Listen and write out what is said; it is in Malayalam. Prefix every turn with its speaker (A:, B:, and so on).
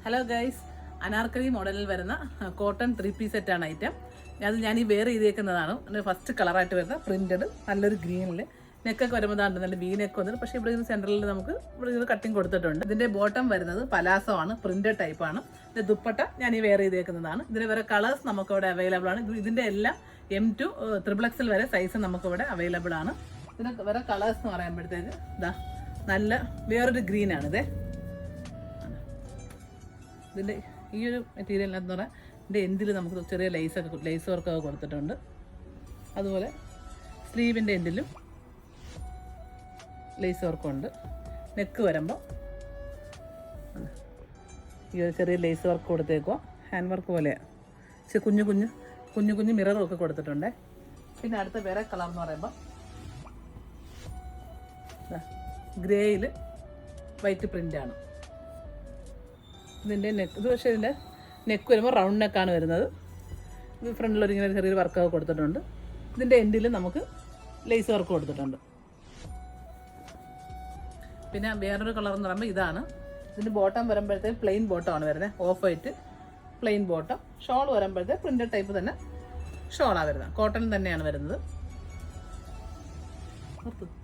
A: ഹലോ ഗൈസ്, അനാർക്കലി മോഡലിൽ വരുന്ന കോട്ടൺ 3-piece സെറ്റാണ് ഐറ്റം. അത് ഞാൻ ഈ വെയർ ചെയ്തേക്കുന്നതാണ്. ഫസ്റ്റ് കളറായിട്ട് വരുന്ന പ്രിന്റഡ് നല്ലൊരു ഗ്രീനിൽ നെക്കൊക്കെ വരുമ്പോൾ നല്ല വി നെക്ക് വന്നിട്ട്, പക്ഷേ ഇവിടെ നിന്ന് സെൻറ്ററിൽ നമുക്ക് ഇവിടെ നിന്ന് കട്ടിങ് കൊടുത്തിട്ടുണ്ട്. ഇതിൻ്റെ ബോട്ടം വരുന്നത് പലാസോ ആണ്, പ്രിന്റഡ് ടൈപ്പാണ്. ഇത് ദുപ്പട്ട ഞാൻ ഈ വെയർ ചെയ്തേക്കുന്നതാണ്. ഇതിന് വേറെ കളേഴ്സ് നമുക്കിവിടെ അവൈലബിൾ ആണ്. ഇതിൻ്റെ എല്ലാം M2 XXL വരെ സൈസ് നമുക്കിവിടെ അവൈലബിൾ ആണ്. ഇതിന് വേറെ കളേഴ്സ് എന്ന് പറയുമ്പോഴത്തേക്ക് ഇതാ നല്ല വേറൊരു ഗ്രീനാണിത്. ഇതിൻ്റെ ഈ ഒരു മെറ്റീരിയലിനകത്ത് പറഞ്ഞാൽ ഇതിൻ്റെ എൻഡിൽ നമുക്ക് ചെറിയ ലേസ് വർക്കൊക്കെ കൊടുത്തിട്ടുണ്ട്. അതുപോലെ സ്ലീവിൻ്റെ എൻഡിലും ലേസ് വർക്കുണ്ട്. നെക്ക് വരുമ്പോൾ ഈ ഒരു ചെറിയ ലേസ് വർക്ക് കൊടുത്തേക്കുക, ഹാൻഡ് വർക്ക് പോലെയാണ്. കുഞ്ഞു കുഞ്ഞു മിററും ഒക്കെ കൊടുത്തിട്ടുണ്ട്. പിന്നെ അടുത്ത വേറെ കളർ എന്ന് പറയുമ്പോൾ ഗ്രേയിൽ വൈറ്റ് പ്രിൻ്റാണ് ഇതിൻ്റെ നെക്ക്. ഇത് പക്ഷേ ഇതിൻ്റെ നെക്ക് വരുമ്പോൾ റൗണ്ട് നെക്കാണ് വരുന്നത്. ഇത് ഫ്രണ്ടിലൊരു ഇങ്ങനെ ചെറിയൊരു വർക്കൊക്കെ കൊടുത്തിട്ടുണ്ട്. ഇതിൻ്റെ എൻഡിൽ നമുക്ക് ലേസ് വർക്ക് കൊടുത്തിട്ടുണ്ട്. പിന്നെ വേറൊരു കളർ എന്ന് പറയുമ്പോൾ ഇതാണ്. ഇതിൻ്റെ ബോട്ടം വരുമ്പോഴത്തേക്ക് പ്ലെയിൻ ബോട്ടമാണ് വരുന്നത്, off white plain bottom. Shawl വരുമ്പോഴത്തേക്ക് പ്രിൻ്റഡ് ടൈപ്പ് തന്നെ ഷോളാണ് വരുന്നത്, കോട്ടൺ തന്നെയാണ് വരുന്നത്.